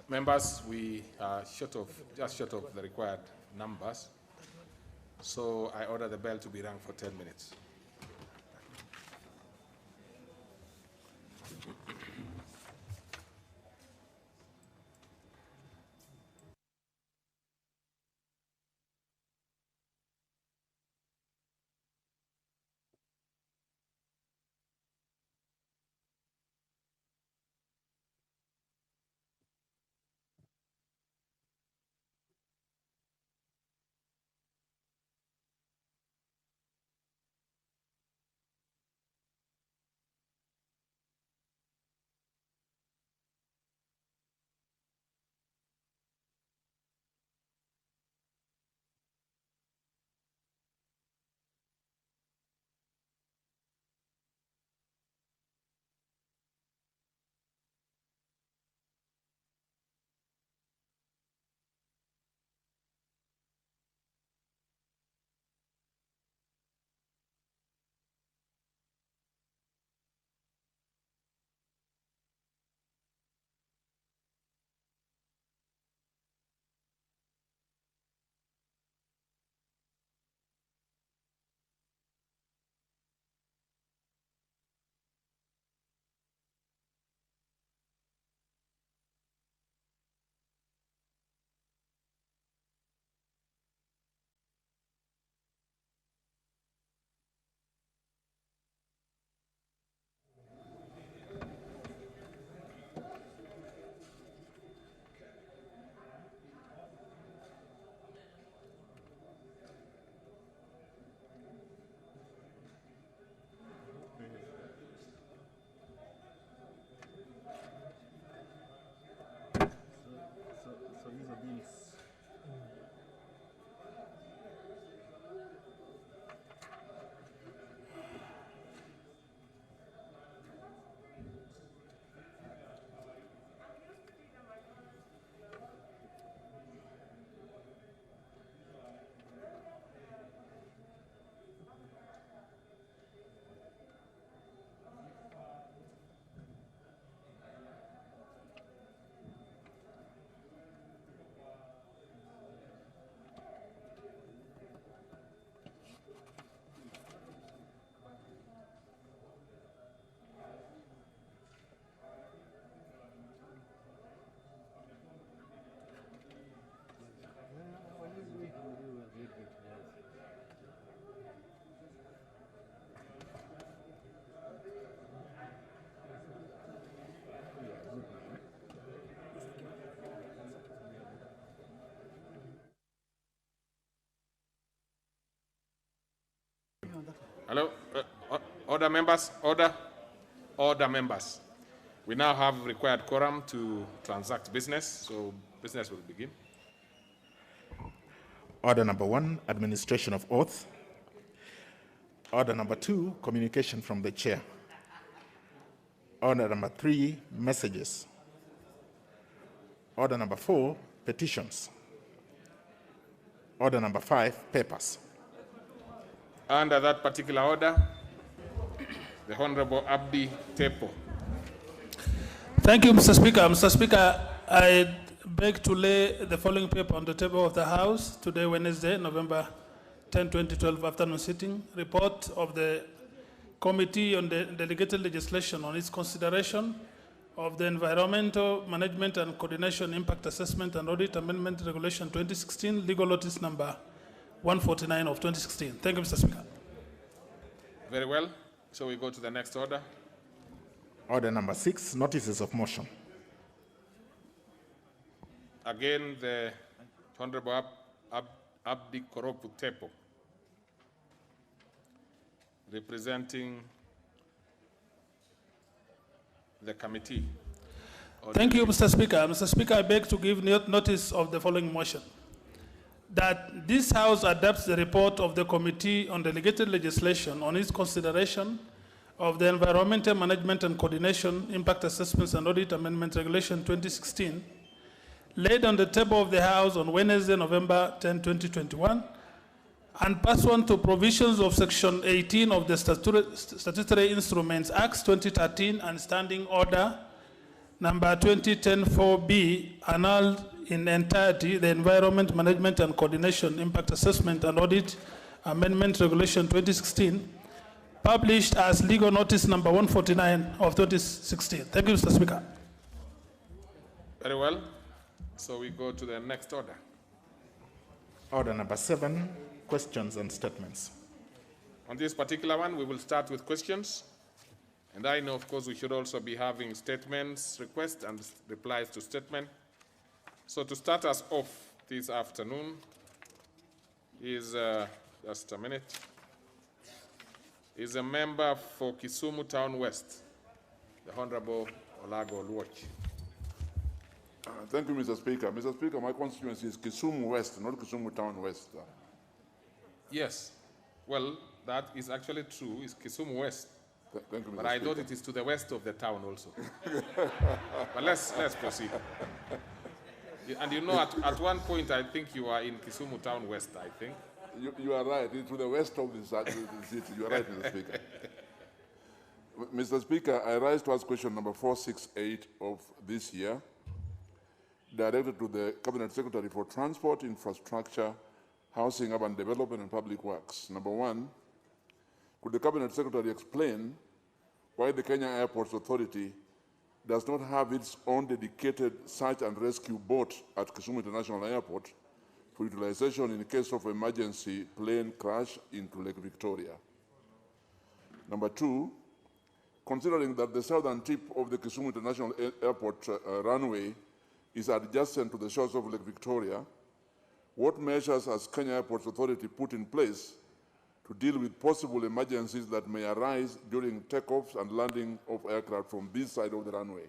Members, we are just short of the required numbers, so I order the bell to be rung for 10 minutes. Hello, order members, order members. We now have required quorum to transact business, so business will begin. Order number 1, administration of oath. Order number 2, communication from the chair. Order number 3, messages. Order number 4, petitions. Order number 5, papers. Under that particular order, the Honorable Abdi Tepo. Thank you, Mr. Speaker. Mr. Speaker, I beg to lay the following paper on the table of the House today, Wednesday, November 10, 2012, afternoon sitting. Report of the Committee on the Delegated Legislation on its consideration of the Environmental Management and Coordination Impact Assessment and Audit Amendment Regulation 2016, legal notice number 149 of 2016. Thank you, Mr. Speaker. Very well. So we go to the next order. Order number 6, notices of motion. Again, the Honorable Abdi Koropu Tepo, representing the committee. Thank you, Mr. Speaker. Mr. Speaker, I beg to give notice of the following motion. That this House adopts the report of the Committee on Delegated Legislation on its consideration of the Environmental Management and Coordination Impact Assessments and Audit Amendment Regulation 2016, laid on the table of the House on Wednesday, November 10, 2021, and pursuant to provisions of Section 18 of the Statutory Instruments Acts 2013 and Standing Order Number 2010-4B, annulled in entirety the Environment Management and Coordination Impact Assessment and Audit Amendment Regulation 2016, published as legal notice number 149 of 2016. Thank you, Mr. Speaker. Very well. So we go to the next order. Order number 7, questions and statements. On this particular one, we will start with questions. And I know, of course, we should also be having statements, requests, and replies to statement. So to start us off this afternoon is, just a minute, is a member for Kisumu Town West, the Honorable Olago Oluoch. Thank you, Mr. Speaker. Mr. Speaker, my constituency is Kisumu West, not Kisumu Town West. Yes. Well, that is actually true. It's Kisumu West. Thank you, Mr. But I Speaker. thought it is to the west of the town also. But let's proceed. And you know, at one point, I think you are in Kisumu Town West, I think. You are right. It's to the west of the city. You are right, Mr. Speaker. Mr. Speaker, I rise to ask question number 468 of this year, directed to the Cabinet Secretary for Transport, Infrastructure, Housing, Urban Development, and Public Works. Number 1, could the Cabinet Secretary explain why the Kenya Airports Authority does not have its own dedicated search and rescue boat at Kisumu International Airport for utilization in case of emergency plane crash into Lake Victoria? Number 2, considering that the southern tip of the Kisumu International Airport runway is adjacent to the shores of Lake Victoria, what measures has Kenya Airports Authority put in place to deal with possible emergencies that may arise during takeoffs and landing of aircraft from this side of the runway?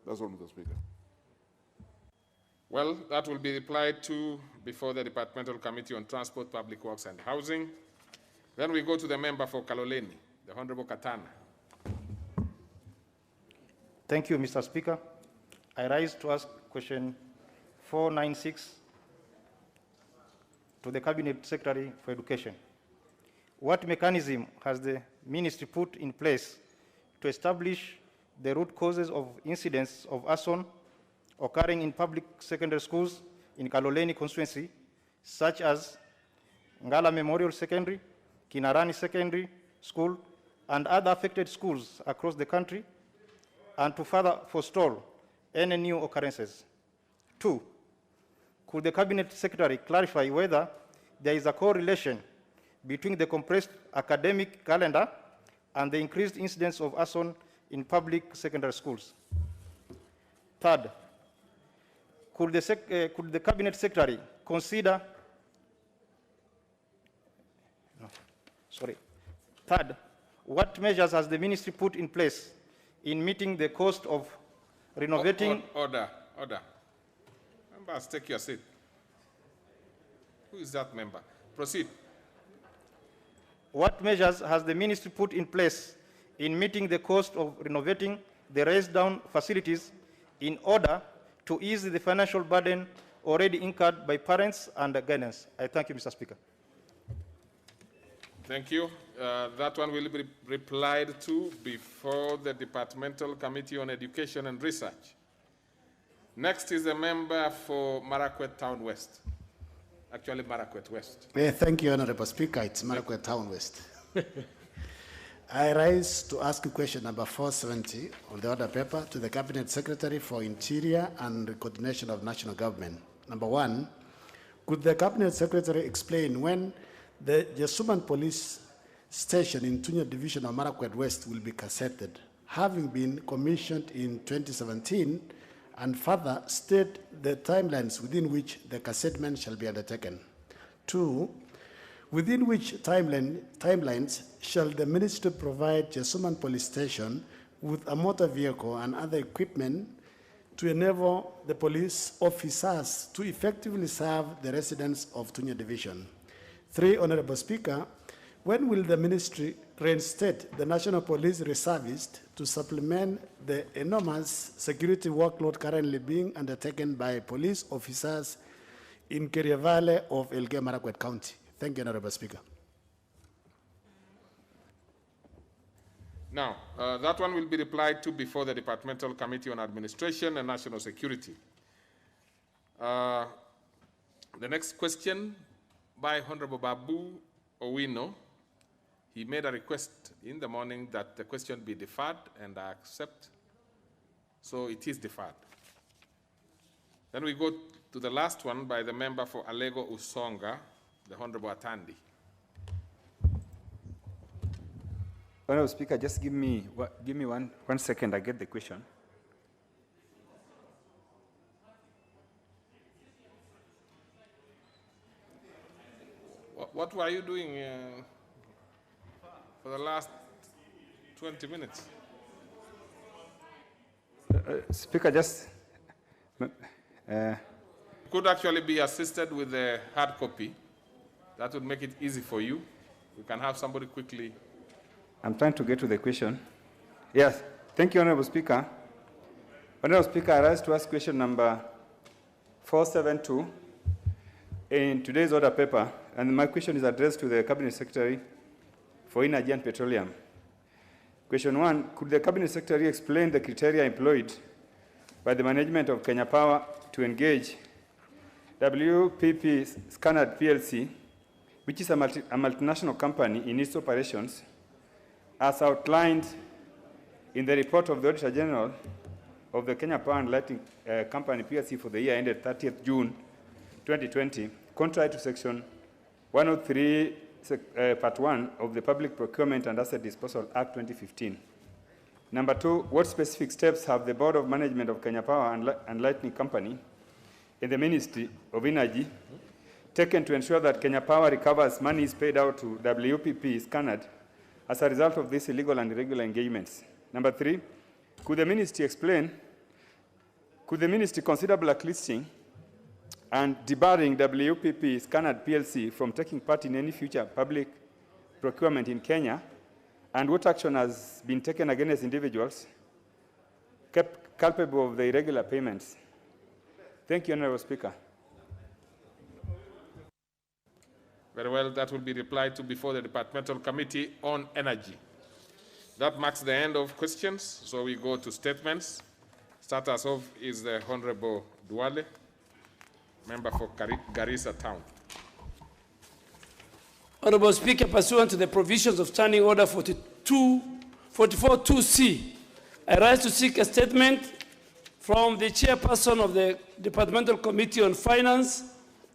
That's all, Mr. Speaker. Well, that will be replied to before the Departmental Committee on Transport, Public Works, and Housing. Then we go to the member for Kaloleni, the Honorable Katana. Thank you, Mr. Speaker. I rise to ask question 496 to the Cabinet Secretary for Education. What mechanism has the ministry put in place to establish the root causes of incidents of arson occurring in public secondary schools in Kaloleni constituency, such as Ngala Memorial Secondary, Kinarani Secondary School, and other affected schools across the country, and to further forestall any new occurrences? 2, could the Cabinet Secretary clarify whether there is a correlation between the compressed academic calendar and the increased incidence of arson in public secondary schools? 3rd, could the Cabinet Secretary consider, Third, what measures has the ministry put in place in meeting the cost of renovating? Order. Members, take your seat. Who is that member? Proceed. What measures has the ministry put in place in meeting the cost of renovating the raised-down facilities in order to ease the financial burden already incurred by parents and guardians? I thank you, Mr. Speaker. Thank you. That one will be replied to before the Departmental Committee on Education and Research. Next is a member for Marakwet Town West. Actually, Marakwet West. Thank you, Honorable Speaker. It's Marakwet Town West. I rise to ask question number 470 on the order paper to the Cabinet Secretary for Interior and Coordination of National Government. Number 1, could the Cabinet Secretary explain when the Jesuman Police Station in Tunya Division of Marakwet West will be cassetted, having been commissioned in 2017, and further state the timelines within which the cassettement shall be undertaken? 2, within which timelines shall the ministry provide Jesuman Police Station with a motor vehicle and other equipment to enable the police officers to effectively serve the residents of Tunya Division? 3, Honorable Speaker, when will the ministry reinstate the National Police Reservist to supplement the enormous security workload currently being undertaken by police officers in Keria Valley of Elgeyo Marakwet County? Thank you, Honorable Speaker. Now, that one will be replied to before the Departmental Committee on Administration and National Security. The next question by Honorable Babu Owino. He made a request in the morning that the question be deferred, and I accept. So it is deferred. Then we go to the last one by the member for Alego Usonga, the Honorable Atandi. Honorable Speaker, just give me one second, I get the question. What were you doing for the last 20 minutes? Speaker, just... Could actually be assisted with a hard copy. That would make it easy for you. We can have somebody quickly. I'm trying to get to the question. Yes, thank you, Honorable Speaker. Honorable Speaker, I rise to ask question number 472 in today's order paper, and my question is addressed to the Cabinet Secretary for Energy and Petroleum. Question 1, could the Cabinet Secretary explain the criteria employed by the management of Kenya Power to engage WPP 𝙤𝙤𝙧 PLC, which is a multinational company, in its operations, as outlined in the report of the Auditor General of the Kenya Power and Lighting Company PLC for the year ended 30th June 2020, contrary to Section 103, Part 1 of the Public Procurement and Asset Disposal Act 2015. Number 2, what specific steps have the Board of Management of Kenya Power and Lighting Company in the Ministry of Energy taken to ensure that Kenya Power recovers monies paid out to WPP 𝙤𝙤𝙧 as a result of these illegal and irregular engagements? Number 3, could the Ministry consider blacklisting and debarring WPP 𝙤𝙤𝙧 PLC from taking part in any future public procurement in Kenya? And what action has been taken against individuals culpable of the irregular payments? Thank you, Honorable Speaker. Very well, that will be replied to before the Departmental Committee on Energy. That marks the end of questions, so we go to statements. Starters off is the Honorable Duale, member for Garissa Town. Honorable Speaker, pursuant to the provisions of Standing Order 44.2c, I rise to seek a statement from the chairperson of the Departmental Committee on Finance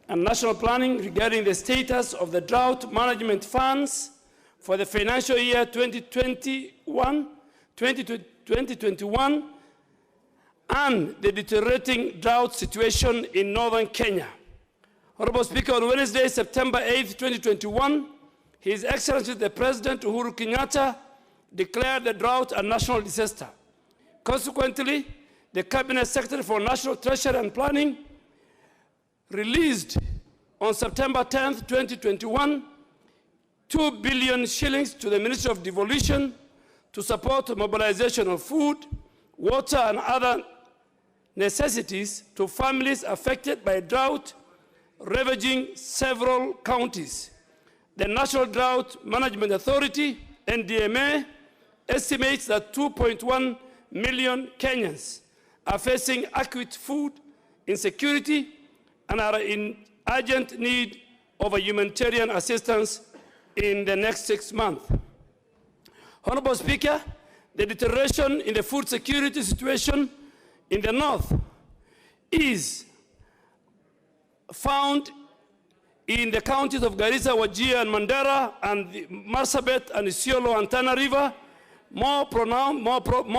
and National Planning regarding the status of the drought management funds for the financial year 2021 and the deteriorating drought situation in northern Kenya. Honorable Speaker, on Wednesday, September 8, 2021, His Excellency the President Uhuru Kenyatta declared the drought a national disaster. Consequently, the Cabinet Secretary for National Treasury and Planning released on September 10, 2021, 2 billion shillings to the Ministry of Devolution to support the mobilization of food, water, and other necessities to families affected by drought, ravaging several counties. The National Drought Management Authority, NDMA, estimates that 2.1 million Kenyans are facing acute food insecurity and are in urgent need of a humanitarian assistance in the next 6 months. Honorable Speaker, the deterioration in the food security situation in the north is found in the counties of Garissa, Wajir, and Mandera, and Marsabit, and Isiolo, and Tana River, more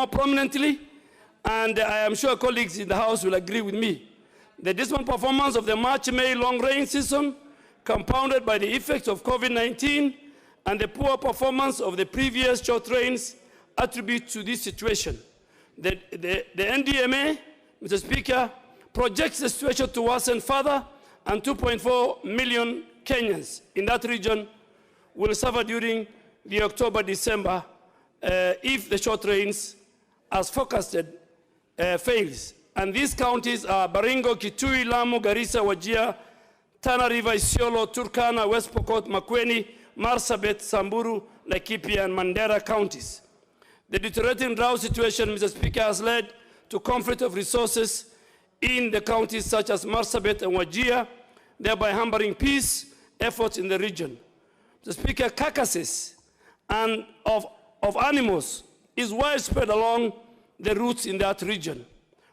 prominently, and I am sure colleagues in the House will agree with me. The dismal performance of the March-May long rain season, compounded by the effects of COVID-19 and the poor performance of the previous short rains, attribute to this situation. The NDMA, Mr. Speaker, projects the situation to worsen further, and 2.4 million Kenyans in that region will suffer during the October-December if the short rains, as forecasted, fails. And these counties are Baringo, Kitui, Lamu, Garissa, Wajir, Tana River, Isiolo, Turkana, West Pokot, Makueni, Marsabit, Samburu, Laikipia, and Mandera counties. The deteriorating drought situation, Mr. Speaker, has led to conflict of resources in the counties such as Marsabit and Wajir, thereby hampering peace efforts in the region. Mr. Speaker, carcasses of animals is widespread along the routes in that region.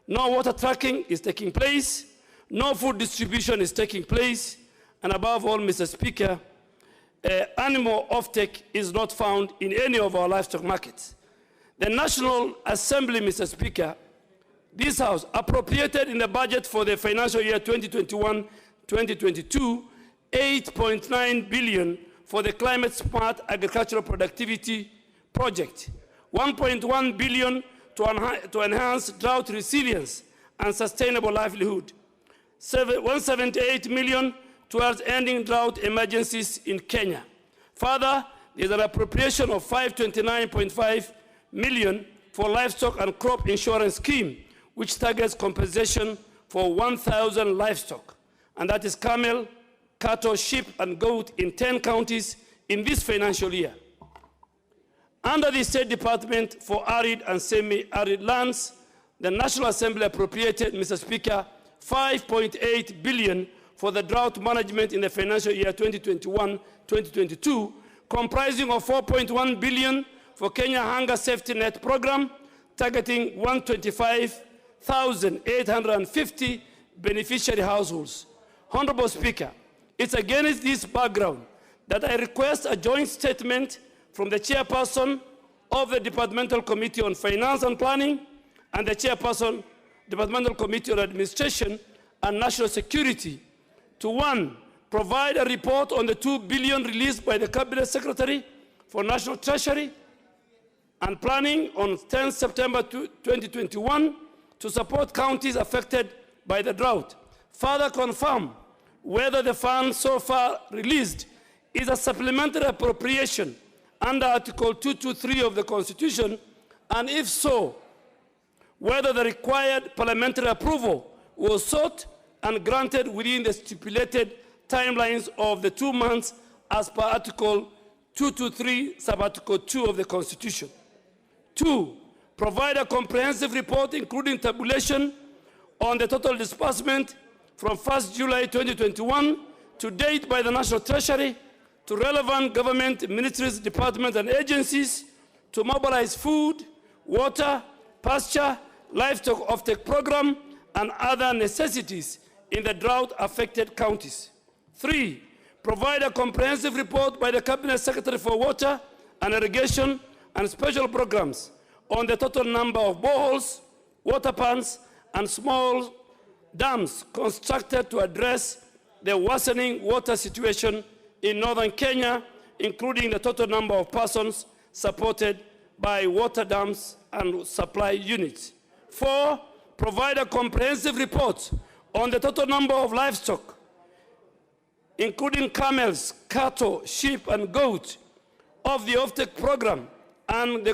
No water tracking is taking place, no food distribution is taking place, and above all, Mr. Speaker, animal offtake is not found in any of our livestock markets. The National Assembly, Mr. Speaker, this House appropriated in the budget for the financial year 2021-2022, 8.9 billion for the Climate Smart Agricultural Productivity Project, 1.1 billion to enhance drought resilience and sustainable livelihood, 178 million towards ending drought emergencies in Kenya. Further, there is an appropriation of 529.5 million for livestock and crop insurance scheme, which targets compensation for 1,000 livestock, and that is camel, cattle, sheep, and goat in 10 counties in this financial year. Under the State Department for Arid and Semi-Arid Lands, the National Assembly appropriated, Mr. Speaker, 5.8 billion for the drought management in the financial year 2021-2022, comprising of 4.1 billion for Kenya Hunger Safety Net Program, targeting 125,850 beneficiary households. Honorable Speaker, it's against this background that I request a joint statement from the chairperson of the Departmental Committee on Finance and Planning and the chairperson, Departmental Committee on Administration and National Security, to 1, provide a report on the 2 billion released by the Cabinet Secretary for National Treasury and Planning on 10 September 2021 to support counties affected by the drought. Further confirm whether the funds so far released is a supplementary appropriation under Article 223 of the Constitution, and if so, whether the required parliamentary approval was sought and granted within the stipulated timelines of the 2 months as per Article 223, Sub-Article 2 of the Constitution. 2, provide a comprehensive report including tabulation on the total disbursement from 1st July 2021 to date by the National Treasury to relevant government ministries, departments, and agencies to mobilize food, water, pasture, livestock offtake program, and other necessities in the drought-affected counties. 3, provide a comprehensive report by the Cabinet Secretary for Water and Irrigation and Special Programs on the total number of boreholes, water pans, and small dams constructed to address the worsening water situation in northern Kenya, including the total number of persons supported by water dams and supply units. 4, provide a comprehensive report on the total number of livestock, including camels, cattle, sheep, and goats of the offtake program and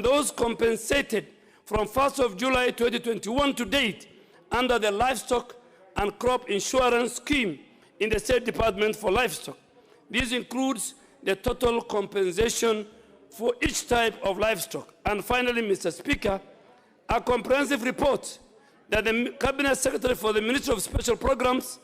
those compensated from 1st of July 2021 to date under the livestock and crop insurance scheme in the State Department for Livestock. This includes the total compensation for each type of livestock. And finally, Mr. Speaker, a comprehensive report that the Cabinet Secretary for the Ministry of Special Programs,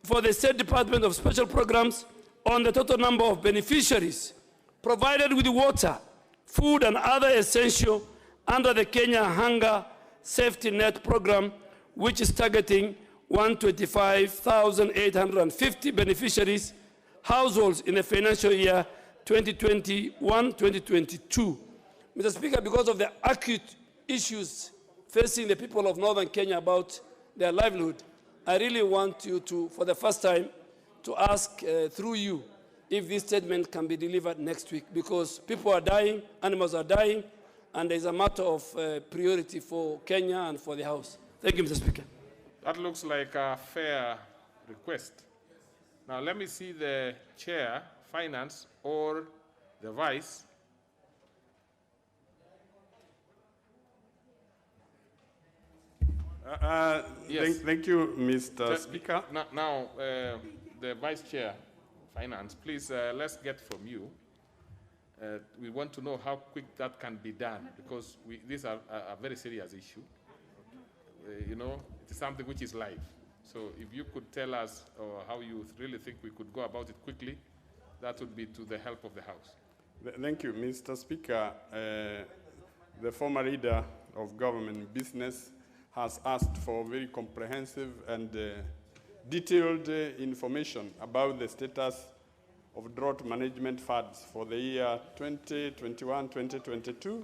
for the State Department of Special Programs, on the total number of beneficiaries provided with water, food, and other essential under the Kenya Hunger Safety Net Program, which is targeting 125,850 beneficiaries, households in the financial year 2021-2022. Mr. Speaker, because of the acute issues facing the people of northern Kenya about their livelihood, I really want you to, for the first time, to ask through you if this statement can be delivered next week, because people are dying, animals are dying, and there is a matter of priority for Kenya and for the House. Thank you, Mr. Speaker. That looks like a fair request. Now let me see the chair, finance, or the vice. Yes. Thank you, Mr. Speaker. Now, the vice chair, finance, please, let's get from you. we want to know how quick that can be done, because these are a very serious issue. You know, it's something which is live. So if you could tell us how you really think we could go about it quickly, that would be to the help of the House. Thank you, Mr. Speaker. The former leader of government business has asked for very comprehensive and detailed information about the status of drought management funds for the year 2021-2022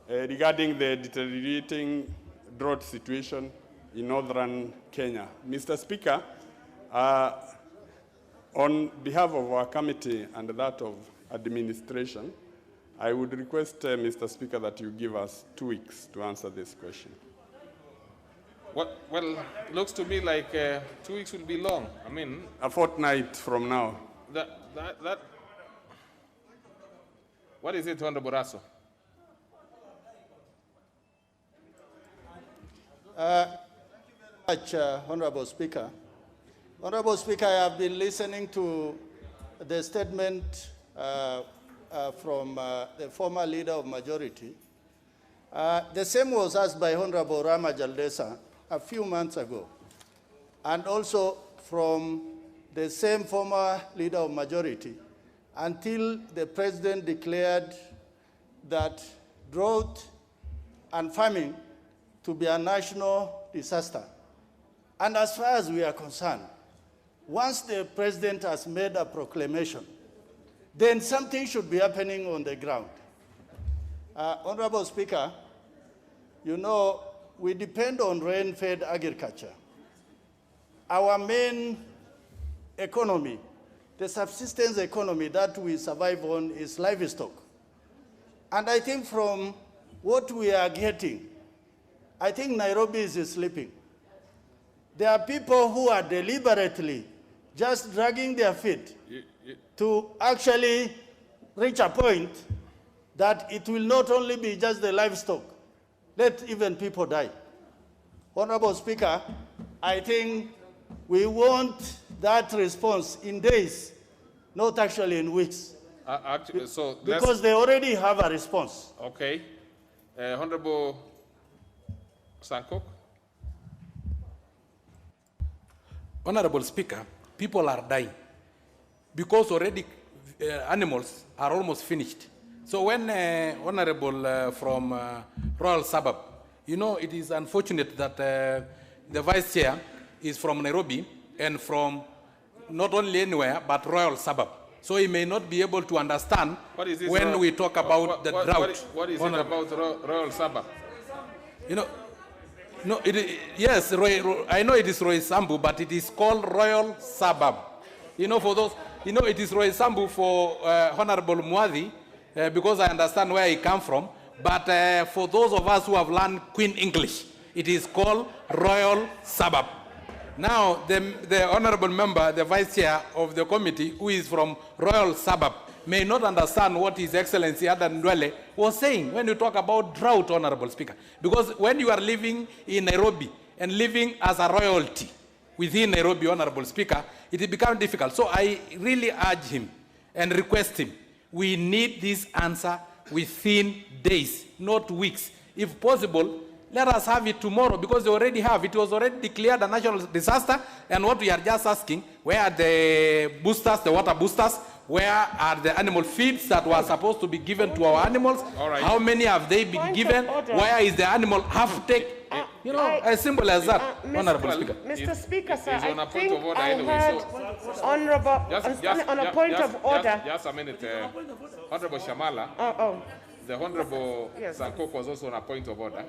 regarding the deteriorating drought situation in northern Kenya. Mr. Speaker, on behalf of our committee and that of administration, I would request, Mr. Speaker, that you give us 2 weeks to answer this question. Well, it looks to me like 2 weeks will be long. I mean, a fortnight from now. What is it, Honorable Raso? Honorable Speaker. Honorable Speaker, I have been listening to the statement from the former leader of majority. The same was asked by Honorable 𝙏𝙗𝙧 a few months ago, and also from the same former leader of majority, until the president declared that drought and famine to be a national disaster. And as far as we are concerned, once the president has made a proclamation, then something should be happening on the ground. Honorable Speaker, you know, we depend on rain-fed agriculture. Our main economy, the subsistence economy that we survive on, is livestock. And I think from what we are getting, I think Nairobi is sleeping. There are people who are deliberately just dragging their feet to actually reach a point that it will not only be just the livestock, let even people die. Honorable Speaker, I think we want that response in days, not actually in weeks. Actually, so because they already have a response. Okay. Honorable Sankok. Honorable Speaker, people are dying because already animals are almost finished. So when Honorable from Royal Suburb, you know, it is unfortunate that the Vice Chair is from Nairobi and from not only anywhere, but Royal Suburb. So he may not be able to understand when we talk about the drought. What is it about Royal Suburb? You know, no, yes, I know it is Roy Sambu, but it is called Royal Suburb. You know, for those, you know, it is Roy Sambu for Honorable Muadhi, because I understand where he comes from. But for those of us who have learned Queen English, it is called Royal Suburb. Now, the honorable member, the vice chair of the committee, who is from Royal Suburb, may not understand what His Excellency Adan Ndwele was saying when you talk about drought, Honorable Speaker. Because when you are living in Nairobi and living as a royalty within Nairobi, Honorable Speaker, it becomes difficult. So I really urge him and request him, we need this answer within days, not weeks. If possible, let us have it tomorrow, because they already have. It was already declared a national disaster, and what we are just asking, where are the boosters, the water boosters? Where are the animal feeds that were supposed to be given to our animals? Right. How many have they been given? Where is the animal half take? You know, as simple as that, Honorable Speaker. Mr. Speaker, sir, I think I heard Honorable, on a point of order. Just a minute, Honorable Shamala. The Honorable Sankok was also on a point of order.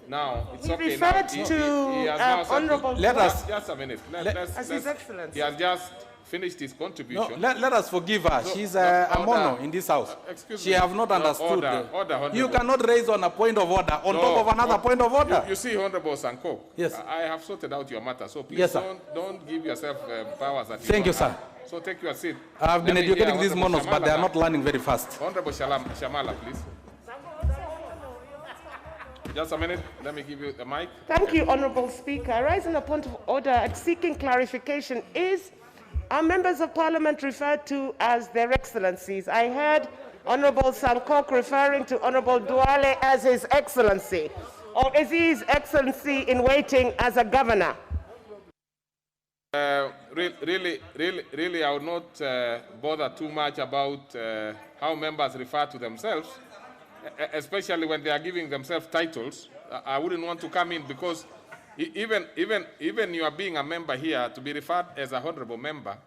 Now, it's he okay. referred Now, to he has now Honorable. Let us. Just a minute. As His Excellency. He has just finished his contribution. No, let us forgive her. So, she's a mono in this house. She have not understood. Order, you cannot raise on a point of order on top of another point of order. You see, Honorable Sankok, yes. I have sorted out your matter, so please yes, don't give yourself powers that you Thank you, sir. So take your seat. I've been educating these monos, but they are not learning very fast. Honorable Shamala, please. Just a minute, let me give you the mic. Thank you, Honorable Speaker. I rise on a point of order seeking clarification. Are members of Parliament referred to as their excellencies? I heard Honorable Sankok referring to Honorable Duale as His Excellency? Or is he His Excellency in waiting as a governor? Really, I would not bother too much about how members refer to themselves, especially when they are giving themselves titles. I wouldn't want to come in because even you are being a member here, to be referred as a honorable member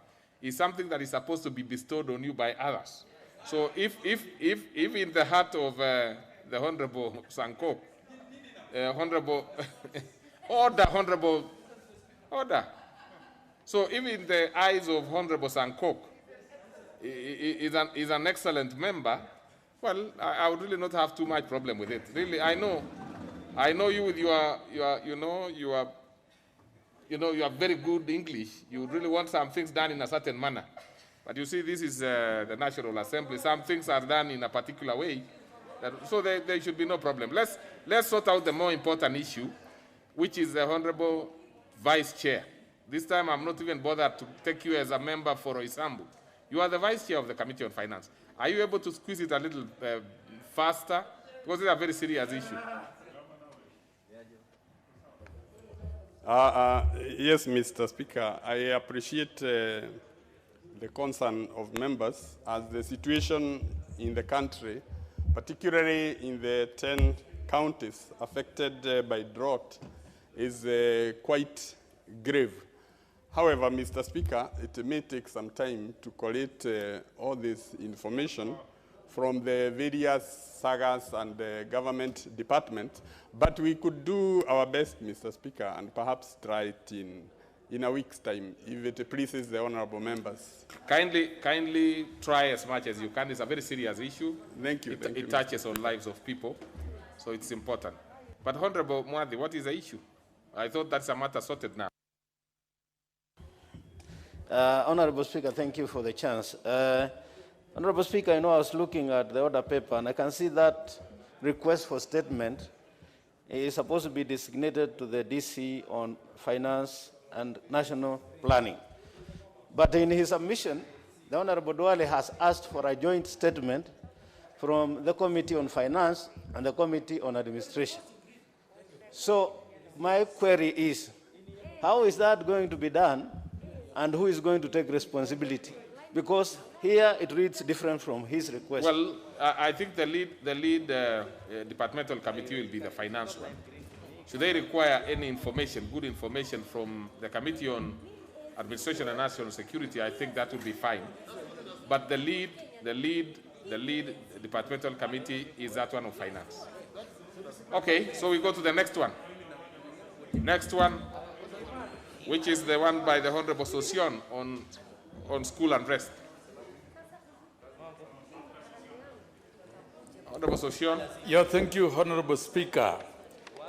is something that is supposed to be bestowed on you by others. So if in the heart of the Honorable Sankok, Honorable order. So if in the eyes of Honorable Sankok is an excellent member, well, I would really not have too much problem with it. Really, I know you with your very good English. You really want some things done in a certain manner. But you see, this is the National Assembly. Some things are done in a particular way. So there should be no problem. Let's sort out the more important issue, which is the Honorable Vice Chair. This time I'm not even bothered to take you as a member for 𝙏𝙘𝙖𝙑. You are the Vice Chair of the Committee on Finance. Are you able to squeeze it a little faster? Because it's a very serious issue. Yes, Mr. Speaker, I appreciate the concern of members as the situation in the country, particularly in the 10 counties affected by drought, is quite grave. However, Mr. Speaker, it may take some time to collect all this information from the various sagas and government departments, but we could do our best, Mr. Speaker, and perhaps try it in a week's time, if it pleases the honorable members. Kindly try as much as you can. It's a very serious issue. Thank you. It touches on lives of people, so it's important. But Honorable Mwadhi, what is the issue? I thought that's a matter sorted now. Honorable Speaker, thank you for the chance. Honorable Speaker, I was looking at the order paper, and I can see that request for statement is supposed to be designated to the DC on Finance and National Planning. But in his submission, the Honorable Duale has asked for a joint statement from the Committee on Finance and the Committee on Administration. So my query is, how is that going to be done, and who is going to take responsibility? Because here it reads different from his request. Well, I think the lead departmental committee will be the finance one. Should they require any information, good information from the Committee on Administration and National Security, I think that would be fine. But the lead departmental committee is that one of finance. Okay, so we go to the next one. Next one, which is the one by the Honorable Sosion on school unrest. Honorable Sosion. Yeah, thank you, Honorable Speaker.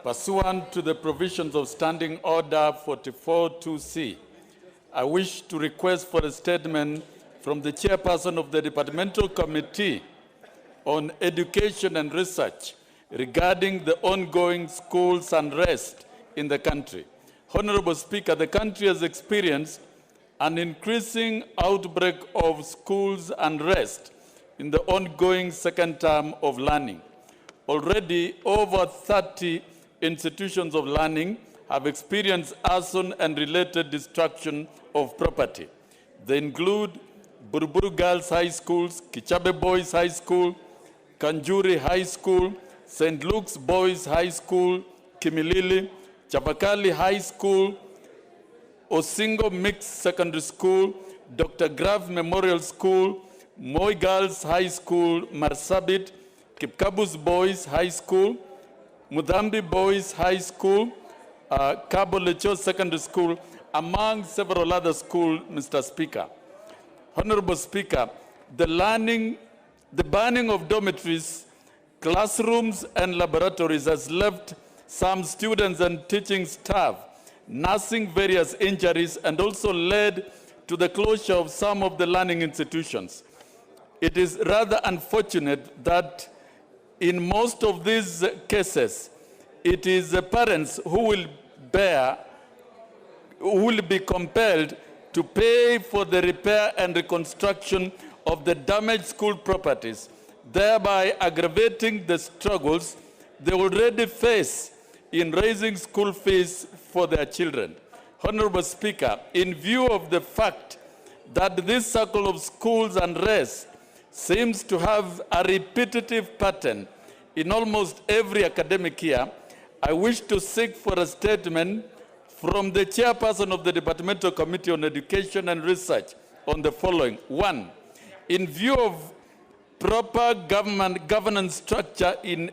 Pursuant to the provisions of Standing Order 44-2C, I wish to request for a statement from the chairperson of the Departmental Committee on Education and Research regarding the ongoing schools unrest in the country. Honorable Speaker, the country has experienced an increasing outbreak of schools unrest in the ongoing second term of learning. Already, over 30 institutions of learning have experienced arson and related destruction of property. They include Buruburu Girls High Schools, Kichabe Boys High School, Kanjuri High School, St. Luke's Boys High School, Kimilili, Chavakali High School, Osingo Mixed Secondary School, Dr. Graf Memorial School, Moi Girls High School, Marsabit, Kipkabus Boys High School, Mudambi Boys High School, Cabo Lecho Secondary School, among several other schools, Mr. Speaker. Honorable Speaker, the banning of dormitories, classrooms, and laboratories has left some students and teaching staff nursing various injuries and also led to the closure of some of the learning institutions. It is rather unfortunate that in most of these cases, it is the parents who will be compelled to pay for the repair and reconstruction of the damaged school properties. thereby aggravating the struggles they already face in raising school fees for their children. Honorable Speaker, in view of the fact that this cycle of schools unrest seems to have a repetitive pattern in almost every academic year, I wish to seek for a statement from the chairperson of the Departmental Committee on Education and Research on the following. 1. In view of proper governance structure in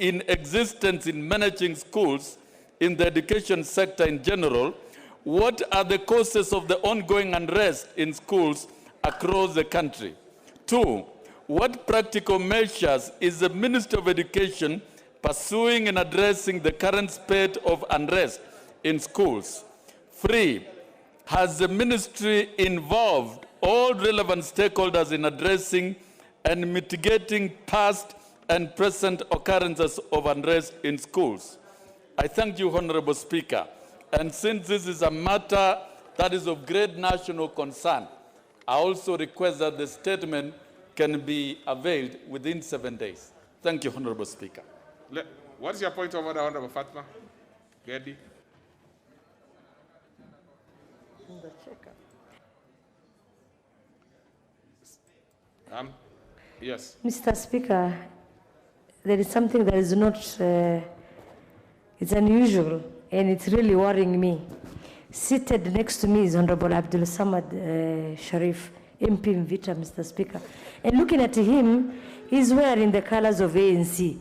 existence in managing schools in the education sector in general, what are the causes of the ongoing unrest in schools across the country? 2. What practical measures is the Minister of Education pursuing in addressing the current spate of unrest in schools? 3. Has the ministry involved all relevant stakeholders in addressing and mitigating past and present occurrences of unrest in schools? I thank you, Honorable Speaker. And since this is a matter that is of great national concern, I also request that the statement can be availed within 7 days. Thank you, Honorable Speaker. What is your point of order, Honorable Fatma? Gedi? Yes. Mr. Speaker, there is something that is not, it's unusual, and it's really worrying me. Seated next to me is Honorable 𝙏𝙝𝙖𝙣 𝙔𝙤𝙪 MP Mvita, Mr. Speaker. And looking at him, he's wearing the colors of ANC.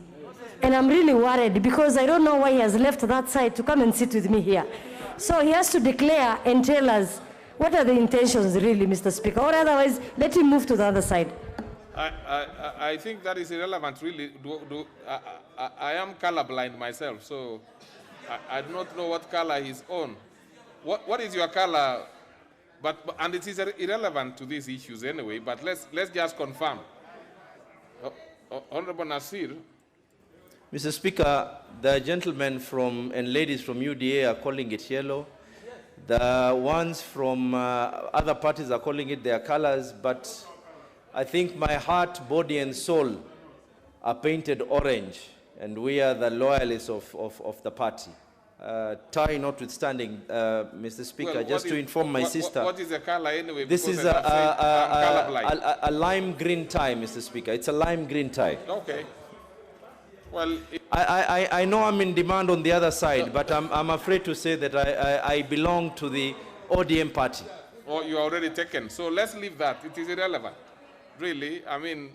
And I'm really worried because I don't know why he has left that side to come and sit with me here. So he has to declare and tell us what are the intentions really, Mr. Speaker, or otherwise let him move to the other side. I think that is irrelevant, really. I am colorblind myself, so I do not know what color he's on. What is your color? And it is irrelevant to these issues anyway, but let's just confirm. Honorable Nasir. Mr. Speaker, the gentlemen and ladies from UDA are calling it yellow. The ones from other parties are calling it their colors, but I think my heart, body, and soul are painted orange, and we are the loyalists of the party. Tie notwithstanding, Mr. Speaker, just to inform my sister. What is the color anyway? This is a lime green tie, Mr. Speaker. It's a lime green tie. Okay. Well, I know I'm in demand on the other side, but I'm afraid to say that I belong to the ODM party. Oh, you are already taken. So let's leave that. It is irrelevant. Really, I mean,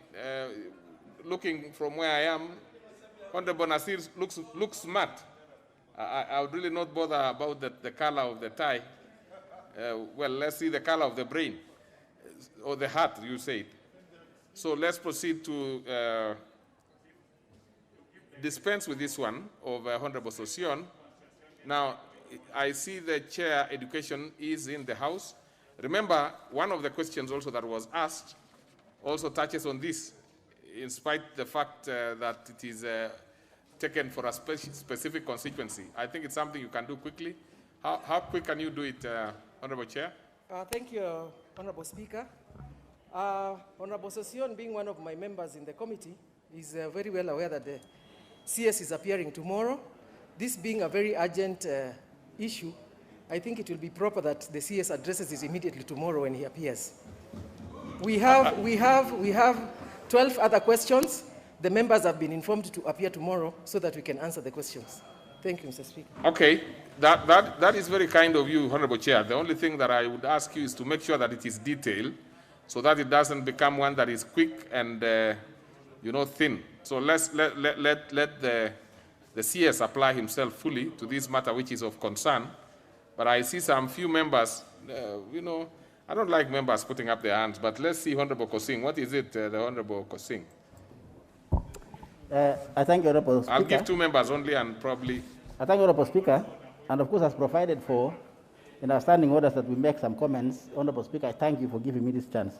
looking from where I am, Honorable Nasir looks smart. I would really not bother about the color of the tie. Well, let's see the color of the brain, or the heart, you said. So let's proceed to dispense with this one of Honorable Sossion. Now, I see the Chair Education is in the House. Remember, one of the questions also that was asked also touches on this, in spite of the fact that it is taken for a specific constituency. I think it's something you can do quickly. How quick can you do it, Honorable Chair? Thank you, Honorable Speaker. Honorable Sossion, being one of my members in the committee, is very well aware that the CS is appearing tomorrow. This being a very urgent issue, I think it will be proper that the CS addresses it immediately tomorrow when he appears. We have 12 other questions. The members have been informed to appear tomorrow so that we can answer the questions. Thank you, Mr. Speaker. Okay, that is very kind of you, Honorable Chair. The only thing that I would ask you is to make sure that it is detailed so that it doesn't become one that is quick and thin. So let the CS apply himself fully to this matter, which is of concern. But I see some few members, I don't like members putting up their hands, but let's see Honorable Kosing. What is it, the Honorable Kosing? I thank you, Honorable Speaker. I'll give 2 members only and probably... I thank you, Honorable Speaker. And of course, as provided for in our standing orders that we make some comments, Honorable Speaker, I thank you for giving me this chance.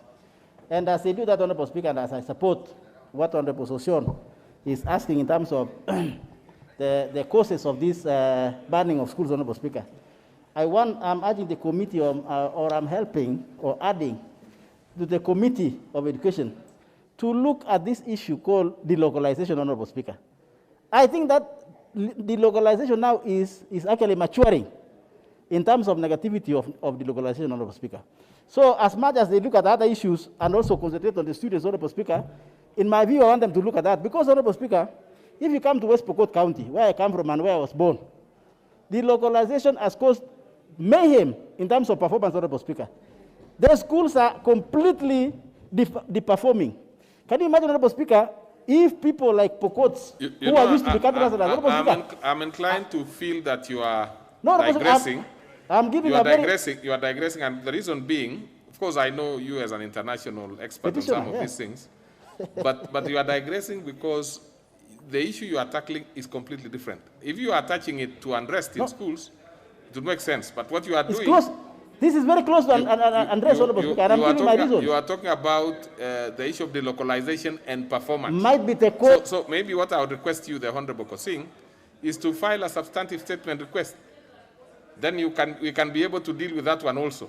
And as I do that, Honorable Speaker, and as I support what Honorable Sossion is asking in terms of the causes of this banning of schools, Honorable Speaker, I'm urging the committee or I'm helping or adding to the Committee of Education to look at this issue called delocalization, Honorable Speaker. I think that delocalization now is actually maturing in terms of negativity of delocalization, Honorable Speaker. So as much as they look at other issues and also concentrate on the students, Honorable Speaker, in my view, I want them to look at that. Because, Honorable Speaker, if you come to West Pokot County, where I come from and where I was born, delocalization has caused mayhem in terms of performance, Honorable Speaker. The schools are completely deperforming. Can you imagine, Honorable Speaker, if people like Pokots, who are used to be categorized as I'm inclined to feel that you are digressing. You are digressing, and the reason being, of course, I know you as an international expert on some of these things, but you are digressing because the issue you are tackling is completely different. If you are attaching it to unrest in schools, it would make sense. But what you are doing... Close. This is very close to unrest, Honorable Speaker, and I'm giving my reasons. You are talking about the issue of delocalization and performance. Might be the court. So maybe what I would request you, the Honorable Kosing, is to file a substantive statement request. Then we can be able to deal with that one also.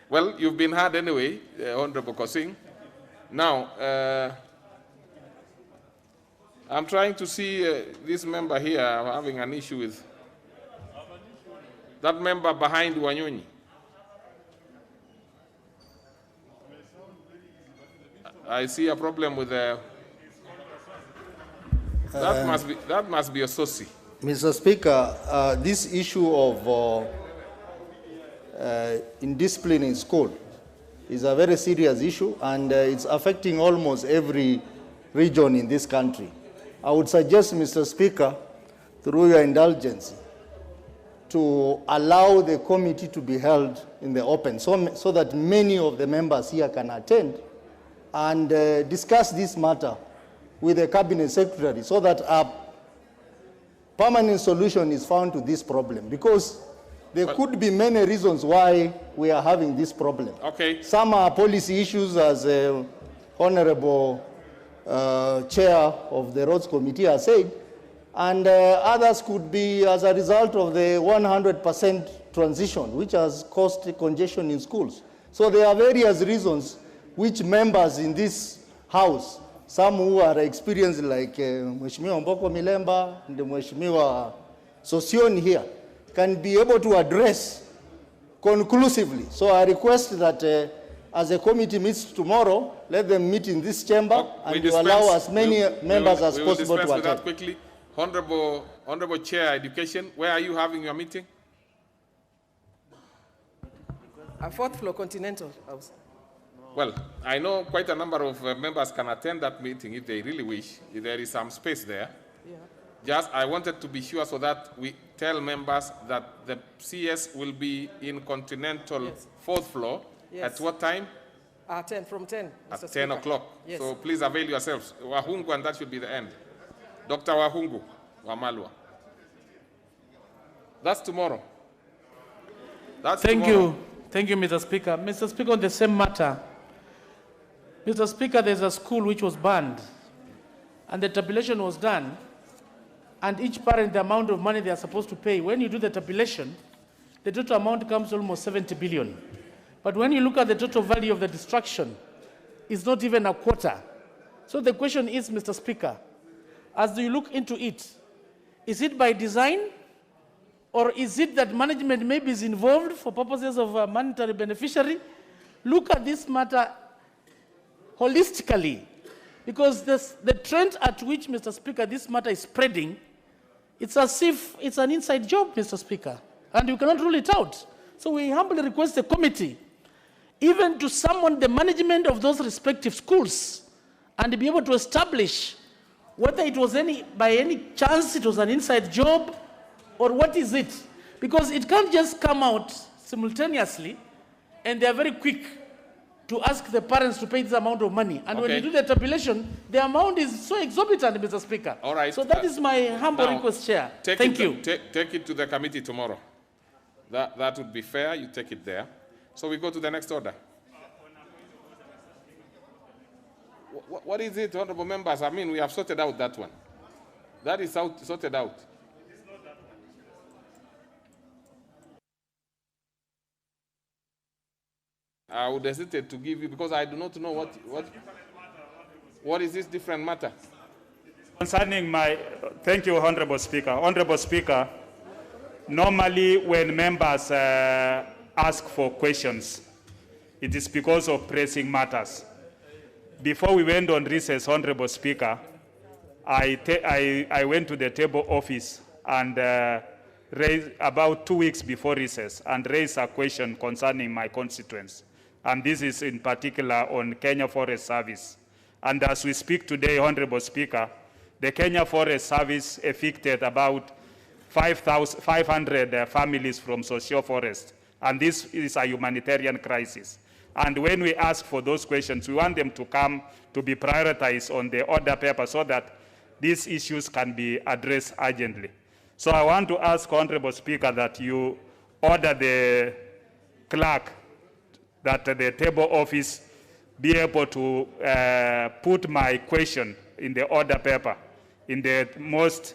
Well, you've been heard anyway, Honorable Kosing. Now, I'm trying to see this member here having an issue with that member behind Wanyonyi. I see a problem with the... That must be a soci. Mr. Speaker, this issue of indiscipline in school is a very serious issue, and it's affecting almost every region in this country. I would suggest, Mr. Speaker, through your indulgence, to allow the committee to be held in the open so that many of the members here can attend and discuss this matter with the Cabinet Secretary so that a permanent solution is found to this problem, because there could be many reasons why we are having this problem. Okay. Some are policy issues, as Honorable Chair of the Roads Committee has said, and others could be as a result of the 100% transition, which has caused congestion in schools. So there are various reasons which members in this House, some who are experienced like Mheshimiwa Mboko Milemba and Mheshimiwa Sosioni here, can be able to address conclusively. So I request that as the committee meets tomorrow, let them meet in this chamber and allow as many members as possible to attend. That quickly. Honorable Chair, Education, where are you having your meeting? Fourth floor, Continental House. Well, I know quite a number of members can attend that meeting if they really wish. If there is some space there. Yeah. Just, I wanted to be sure so that we tell members that the CS will be in Continental fourth floor. Yes. At what time? From 10. At Mr. 10 o'clock. Yes. So please avail yourselves. Wahungu, and that should be the end. Dr. Wahungu, Wamalwa. That's tomorrow. Thank you. Thank you, Mr. Speaker. Mr. Speaker, on the same matter, Mr. Speaker, there's a school which was banned, and the tabulation was done, and each parent, the amount of money they are supposed to pay, when you do the tabulation, the total amount comes almost 70 billion. But when you look at the total value of the destruction, it's not even a quarter. So the question is, Mr. Speaker, as you look into it, is it by design, or is it that management maybe is involved for purposes of a monetary beneficiary? Look at this matter holistically, because the trend at which, Mr. Speaker, this matter is spreading, it's as if it's an inside job, Mr. Speaker, and you cannot rule it out. So we humbly request the committee even to summon the management of those respective schools and be able to establish whether it was by any chance it was an inside job, or what is it? Because it can't just come out simultaneously and they're very quick to ask the parents to pay this amount of money. And when you do the tabulation, the amount is so exorbitant, Mr. Speaker. All right. So that is my humble request, Chair. Thank you. Take it to the committee tomorrow. That would be fair. You take it there. So we go to the next order. What is it, honorable members? I mean, we have sorted out that one. That is sorted out. I would hesitate to give you because I do not know what is this different matter. Concerning thank you, Honorable Speaker. Honorable Speaker, normally when members ask for questions, it is because of pressing matters. Before we went on recess, Honorable Speaker, I went to the table office and raised about 2 weeks before recess and raised a question concerning my constituents. And this is in particular on Kenya Forest Service. And as we speak today, Honorable Speaker, the Kenya Forest Service evicted about 500 families from social forest. And this is a humanitarian crisis. And when we ask for those questions, we want them to come to be prioritized on the order paper so that these issues can be addressed urgently. So I want to ask, Honorable Speaker, that you order the clerk that the table office be able to put my question in the order paper in the most,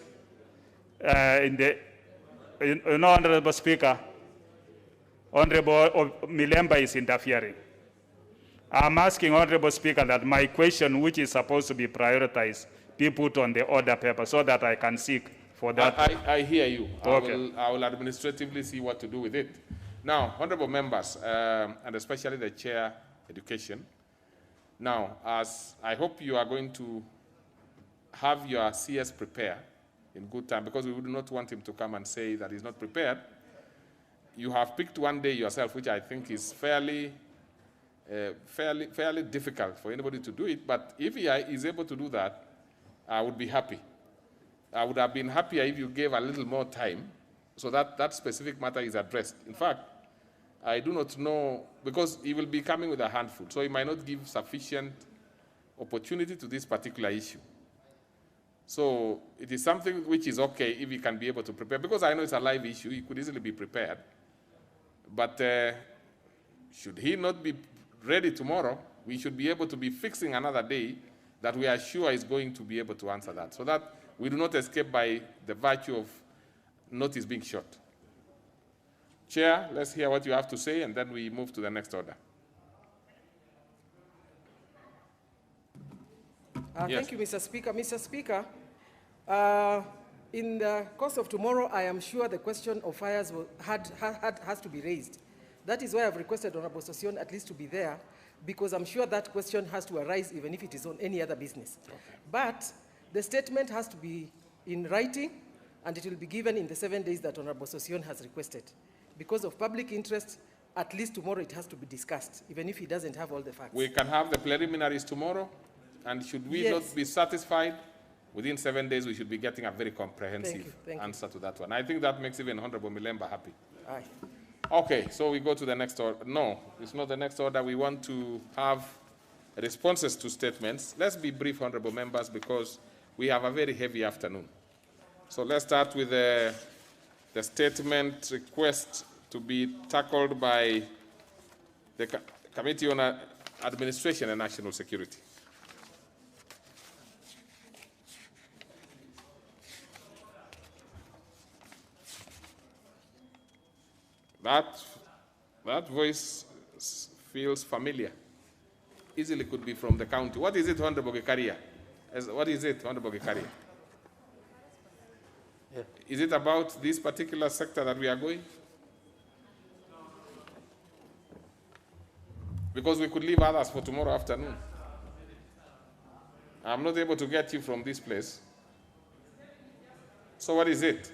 Honorable Speaker, Honorable Milemba is interfering. I'm asking, Honorable Speaker, that my question, which is supposed to be prioritized, be put on the order paper so that I can seek for that. I hear you. Okay. I will administratively see what to do with it. Now, honorable members, and especially the Chair, Education. Now, as I hope you are going to have your CS prepare in good time, because we would not want him to come and say that he's not prepared. You have picked one day yourself, which I think is fairly difficult for anybody to do it. But if he is able to do that, I would be happy. I would have been happier if you gave a little more time so that that specific matter is addressed. In fact, I do not know, because he will be coming with a handful, so he might not give sufficient opportunity to this particular issue. So it is something which is okay if he can be able to prepare, because I know it's a live issue, he could easily be prepared. But should he not be ready tomorrow, we should be able to be fixing another day that we are sure is going to be able to answer that, so that we do not escape by the virtue of notice being short. Chair, let's hear what you have to say, and then we move to the next order. Thank you, Mr. Speaker. Mr. Speaker, in the course of tomorrow, I am sure the question of fires has to be raised. That is why I've requested Honorable Sossion at least to be there, because I'm sure that question has to arise even if it is on any other business. Okay. But the statement has to be in writing, and it will be given in the 7 days that Honorable Sossion has requested. Because of public interest, at least tomorrow it has to be discussed, even if he doesn't have all the facts. We can have the preliminaries tomorrow, and should we not be satisfied, within 7 days we should be getting a very comprehensive answer to that one. I think that makes even Honorable Milemba happy. Aye. Okay, so we go to the next order. No, it's not the next order. We want to have responses to statements. Let's be brief, honorable members, because we have a very heavy afternoon. So let's start with the statement request to be tackled by the Committee on Administration and National Security. That voice feels familiar. Easily could be from the county. What is it, Honorable Gikaria? What is it, Honorable Gikaria? Yeah. Is it about this particular sector that we are going? Because we could leave others for tomorrow afternoon. I'm not able to get you from this place. So what is it?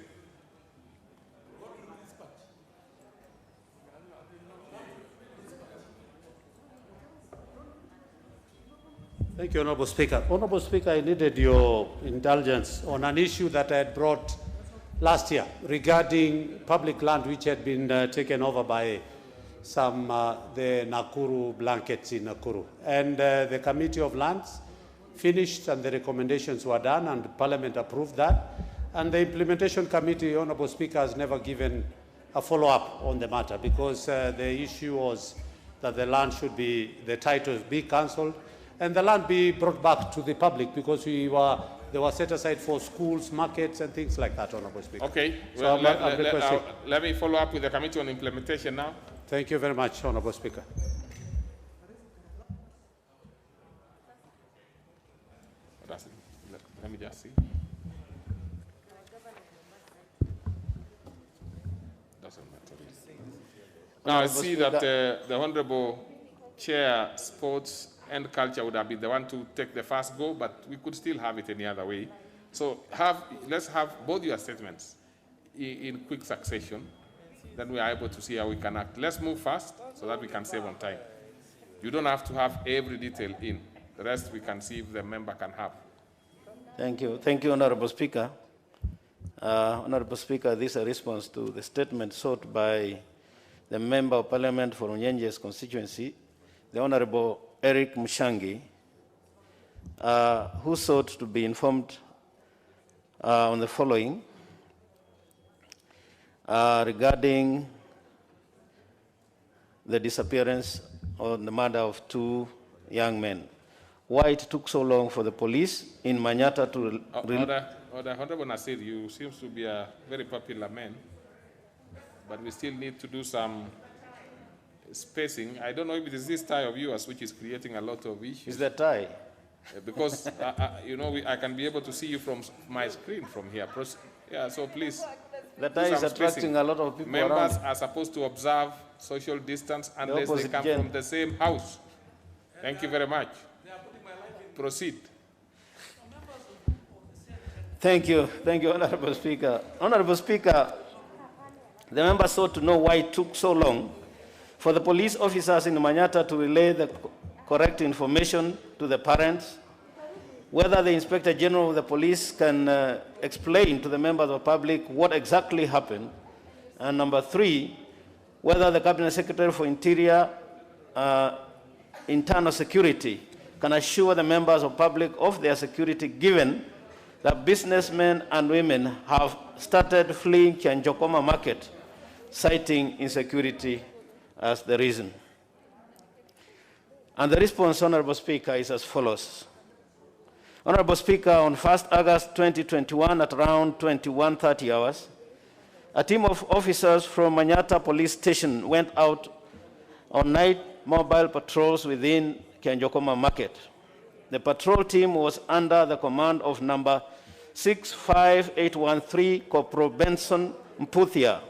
Thank you, Honorable Speaker. Honorable Speaker, I needed your indulgence on an issue that I had brought last year regarding public land which had been taken over by some the Nakuru blankets in Nakuru. And the Committee of Lands finished and the recommendations were done and Parliament approved that. And the Implementation Committee, Honorable Speaker, has never given a follow-up on the matter because the issue was that the land should be, the titles be cancelled and the land be brought back to the public because they were set aside for schools, markets, and things like that, Honorable Speaker. Okay. So well, let me follow up with the Committee on Implementation now. Thank you very much, Honorable Speaker. does it? Let me just see. Doesn't matter. Now I see that the Honorable Chair Sports and Culture would have been the one to take the first go, but we could still have it any other way. So let's have both your statements in quick succession. Then we are able to see how we can act. Let's move fast so that we can save on time. You don't have to have every detail in. The rest we can see if the member can have. Thank you. Thank you, Honorable Speaker. Honorable Speaker, this is a response to the statement sought by the Member of Parliament for Unyenje's constituency, the Honorable Eric Mushangi, who sought to be informed on the following regarding the disappearance or the murder of two young men. Why it took so long for the police in Manyata to... Honorable Nasir, you seem to be a very popular man, but we still need to do some spacing. I don't know if it is this tie of yours which is creating a lot of issues. Is that tie? Because, you know, I can be able to see you from my screen from here. Yeah, so please. The tie is attracting a lot of people Members around. are supposed to observe social distance unless they come from the same house. Thank you very much. Proceed. Thank you, Honorable Speaker. Honorable Speaker, the member sought to know why it took so long for the police officers in Manyata to relay the correct information to the parents, whether the Inspector General of the police can explain to the members of the public what exactly happened, and number three, whether the Cabinet Secretary for Interior Internal Security can assure the members of the public of their security, given that businessmen and women have started fleeing Kianjokoma market, citing insecurity as the reason. And the response, Honorable Speaker, is as follows. Honorable Speaker, on 1st August 2021 at around 21:30 hours, a team of officers from Manyata Police Station went out on night mobile patrols within Kianjokoma Market. The patrol team was under the command of number 65813 Corporal Benson Mputhia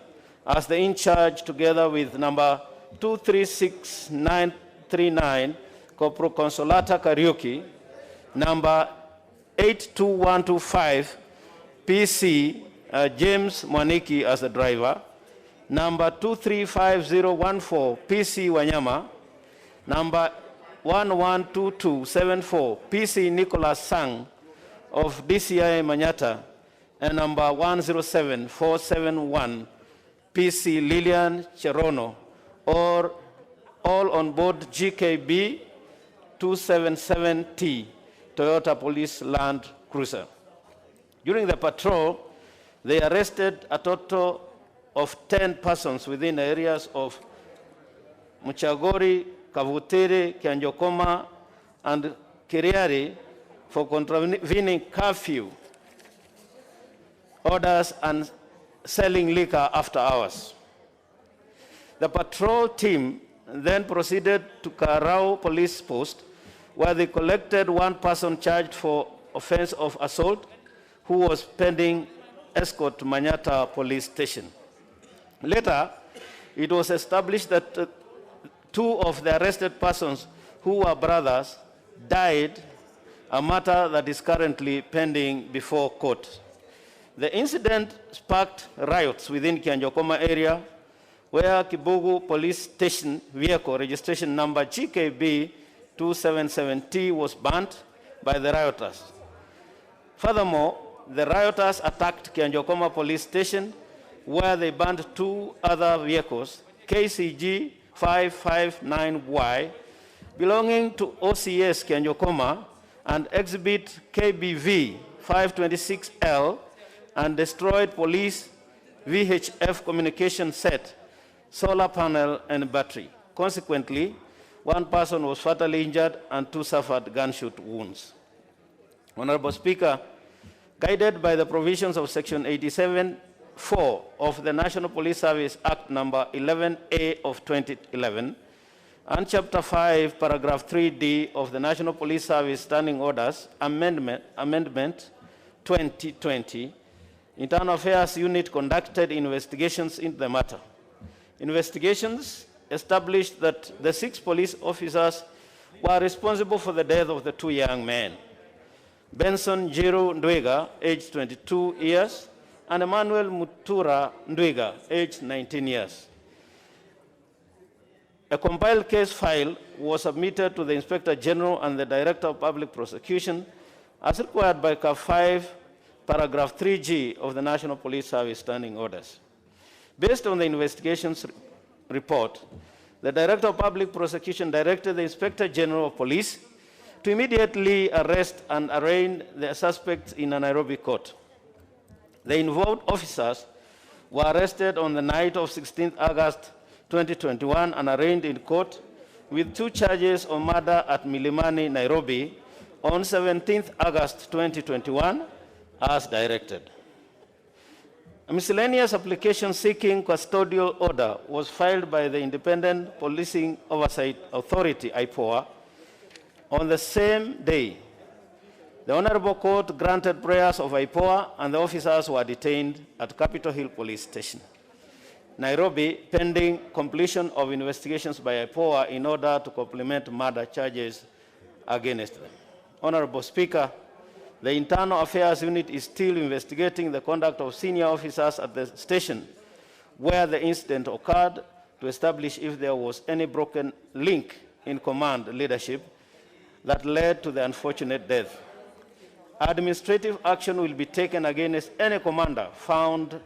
as the in-charge, together with number 236939 Corporal Consolata Kariuki, number 82125 PC James Mwaniki as the driver, number 235014 PC Wanyama, number 112274 PC Nicholas Sang of DCI Manyata, and number 107471 PC Lilian Cherono, or all on board GKB 277T Toyota Police Land Cruiser. During the patrol, they arrested a total of 10 persons within the areas of Muchagori, Kavutere, Kianjokoma, and Kiriari for contravening curfew orders and selling liquor after hours. The patrol team then proceeded to Karao Police Post, where they collected one person charged for offense of assault, who was pending escort to Manyata Police Station. Later, it was established that two of the arrested persons, who were brothers, died, a matter that is currently pending before court. The incident sparked riots within Kianjokoma area, where Kibugu Police Station vehicle registration number GKB 277T was burnt by the rioters. Furthermore, the rioters attacked Kianjokoma Police Station, where they burned two other vehicles, KCG 559Y, belonging to OCS Kianjokoma, and exhibit KBV 526L, and destroyed police VHF communication set, solar panel, and battery. Consequently, one person was fatally injured and two suffered gunshot wounds. Honorable Speaker, guided by the provisions of Section 87(4) of the National Police Service Act number 11A of 2011, and Chapter 5, Paragraph 3D of the National Police Service Standing Orders, Amendment 2020, Internal Affairs Unit conducted investigations into the matter. Investigations established that the 6 police officers were responsible for the death of the 2 young men, Benson Jiru Ndwiga, aged 22 years, and Emmanuel Mutura Ndwiga, aged 19 years. A compiled case file was submitted to the Inspector General and the Director of Public Prosecution as required by Cap 5, Paragraph 3G of the National Police Service Standing Orders. Based on the investigation's report, the Director of Public Prosecution directed the Inspector General of Police to immediately arrest and arraign the suspects in a Nairobi court. The involved officers were arrested on the night of 16th August 2021 and arraigned in court with 2 charges of murder at Milimani, Nairobi on 17th August 2021 as directed. A miscellaneous application seeking custodial order was filed by the Independent Policing Oversight Authority, IPOA, on the same day. The Honorable Court granted prayers of IPOA and the officers were detained at Capitol Hill Police Station, Nairobi, pending completion of investigations by IPOA in order to complement murder charges against them. Honorable Speaker, the Internal Affairs Unit is still investigating the conduct of senior officers at the station where the incident occurred to establish if there was any broken link in command leadership that led to the unfortunate death. Administrative action will be taken against any commander found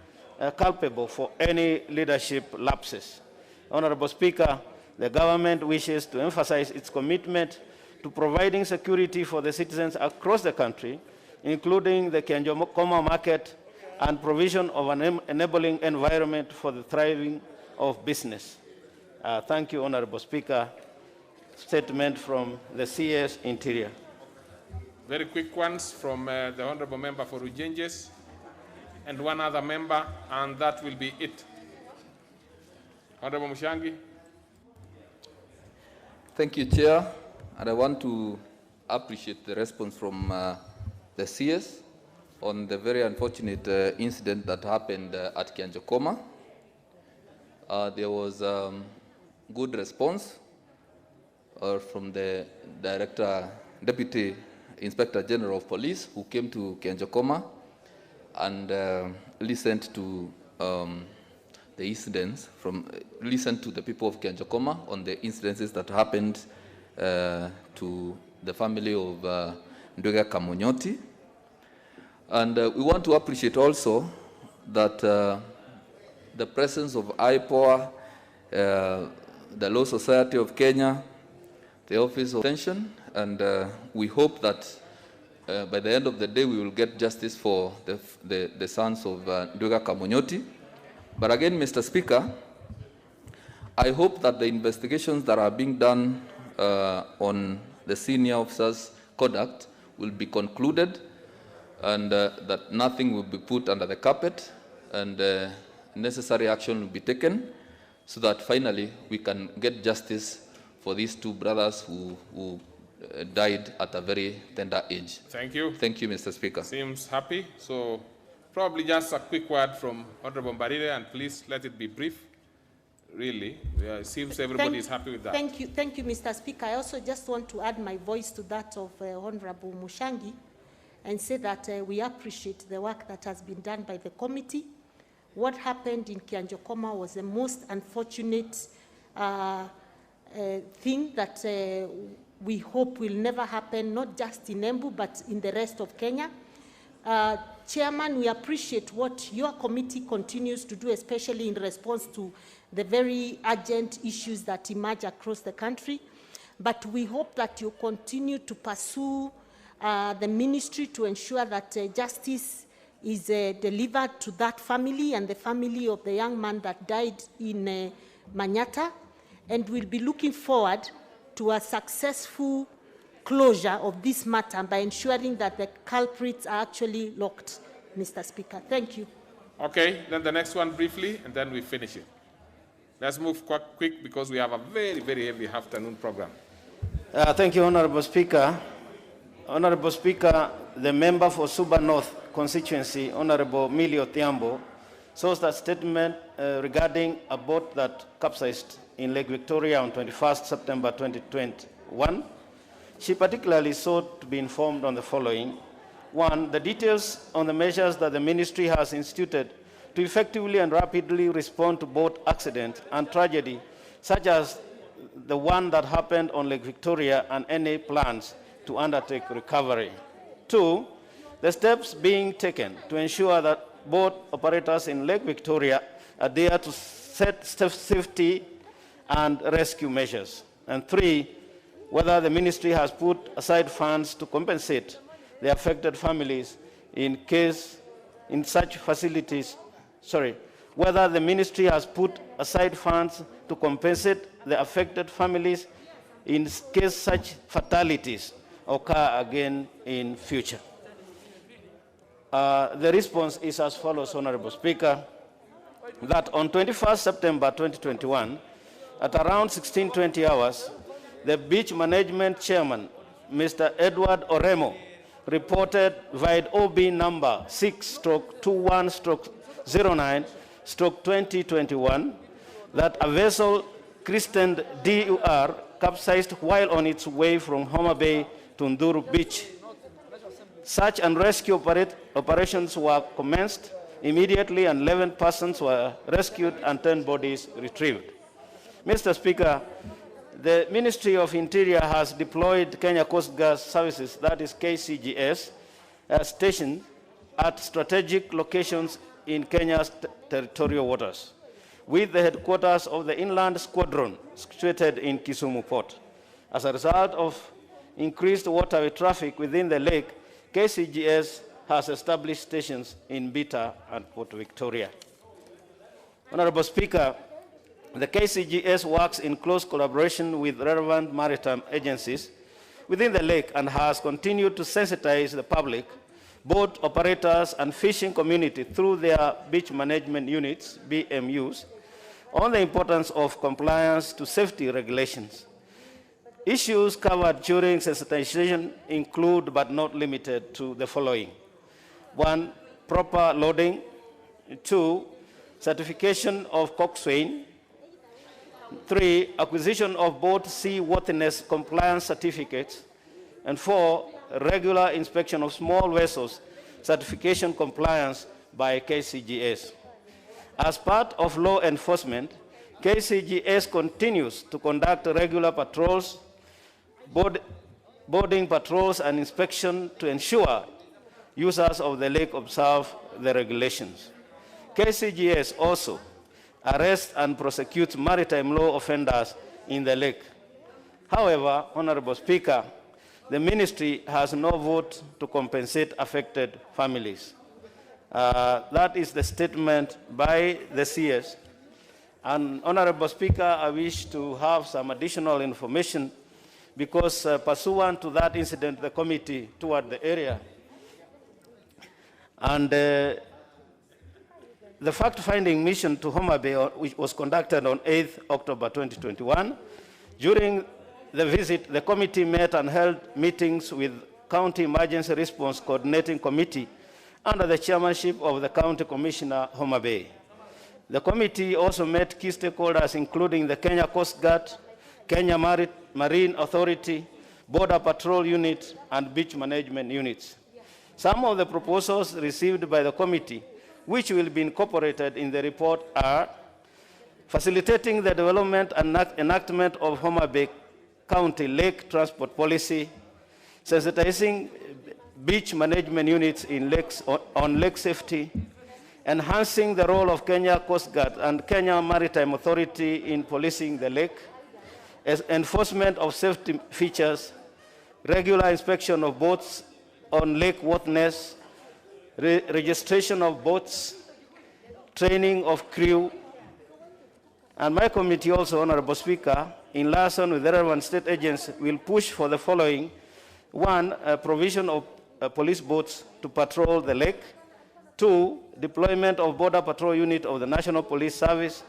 culpable for any leadership lapses. Honorable Speaker, the government wishes to emphasize its commitment to providing security for the citizens across the country, including the Kianjokoma market and provision of an enabling environment for the thriving of business. Thank you, Honorable Speaker. Statement from the CS Interior. Very quick ones from the Honorable Member for Ujinjes and one other member, and that will be it. Honorable Mushangi. Thank you, Chair. And I want to appreciate the response from the CS on the very unfortunate incident that happened at Kianjokoma. There was good response from the Deputy Inspector General of Police, who came to Kianjokoma and listened to the incidents listened to the people of Kianjokoma on the incidences that happened to the family of Ndwiga Kamunyoti. And we want to appreciate also that the presence of IPOA, the Law Society of Kenya, the Office of Detention, and we hope that by the end of the day we will get justice for the sons of Ndwiga Kamunyoti. But again, Mr. Speaker, I hope that the investigations that are being done on the senior officers' conduct will be concluded, and that nothing will be put under the carpet, and necessary action will be taken so that finally we can get justice for these 2 brothers who died at a very tender age. Thank you. Thank you, Mr. Speaker. Seems happy. So probably just a quick word from Honorable Mbarire, and please let it be brief. Really, it seems everybody is happy with that. Thank you, Mr. Speaker. I also just want to add my voice to that of Honorable Mushangi and say that we appreciate the work that has been done by the committee. What happened in Kianjokoma was the most unfortunate thing that we hope will never happen, not just in Embu, but in the rest of Kenya. Chairman, we appreciate what your committee continues to do, especially in response to the very urgent issues that emerge across the country. But we hope that you continue to pursue the ministry to ensure that justice is delivered to that family and the family of the young man that died in Manyata. And we'll be looking forward to a successful closure of this matter by ensuring that the culprits are actually locked, Mr. Speaker. Thank you. Okay, then the next one briefly, and then we finish it. Let's move quick because we have a very, very heavy afternoon program. Thank you, Honorable Speaker. Honorable Speaker, the member for Suba North constituency, Honorable Millie Odhiambo, sourced a statement regarding a boat that capsized in Lake Victoria on 21st September 2021. She particularly sought to be informed on the following. One, the details on the measures that the ministry has instituted to effectively and rapidly respond to boat accident and tragedy, such as the one that happened on Lake Victoria, and any plans to undertake recovery. Two, the steps being taken to ensure that boat operators in Lake Victoria adhere to set safety and rescue measures. And three, whether the ministry has put aside funds to compensate the affected families whether the ministry has put aside funds to compensate the affected families in case such fatalities occur again in future. The response is as follows, Honorable Speaker, that on 21st September 2021, at around 16:20 hours, the beach management chairman, Mr. Edward Oremo, reported via OB number 6/21/09/2021 that a vessel christened DUR capsized while on its way from Homa Bay to Nduru Beach. Search and rescue operations were commenced immediately, and 11 persons were rescued and 10 bodies retrieved. Mr. Speaker, the Ministry of Interior has deployed Kenya Coast Guard Services, that is KCGS, stationed at strategic locations in Kenya's territorial waters, with the headquarters of the Inland Squadron situated in Kisumu Port. As a result of increased waterway traffic within the lake, KCGS has established stations in Bita and Port Victoria. Honorable Speaker, the KCGS works in close collaboration with relevant maritime agencies within the lake and has continued to sensitize the public, boat operators and fishing community through their beach management units, BMUs, on the importance of compliance to safety regulations. Issues covered during sensitization include, but not limited to, the following. One, proper loading. Two, certification of coxswain. Three, acquisition of boat seaworthiness compliance certificates. And four, regular inspection of small vessels certification compliance by KCGS. As part of law enforcement, KCGS continues to conduct regular patrols, boarding patrols and inspection to ensure users of the lake observe the regulations. KCGS also arrests and prosecutes maritime law offenders in the lake. However, Honorable Speaker, the ministry has no vote to compensate affected families. That is the statement by the CS. And Honorable Speaker, I wish to have some additional information because pursuant to that incident, the committee toured the area. And the fact-finding mission to Homa Bay, which was conducted on 8th October 2021. During the visit, the committee met and held meetings with County Emergency Response Coordinating Committee under the chairmanship of the County Commissioner, Homa Bay. The committee also met key stakeholders, including the Kenya Coast Guard, Kenya Marine Authority, Border Patrol Unit, and Beach Management Units. Some of the proposals received by the committee, which will be incorporated in the report, are facilitating the development and enactment of Homa Bay County Lake Transport Policy, sensitizing beach management units in lakes on lake safety, enhancing the role of Kenya Coast Guard and Kenya Maritime Authority in policing the lake, enforcement of safety features, regular inspection of boats on lake worthiness, registration of boats, training of crew. And my committee also, Honorable Speaker, in liaison with the relevant state agents, will push for the following. One, provision of police boats to patrol the lake. Two, deployment of Border Patrol Unit of the National Police Service.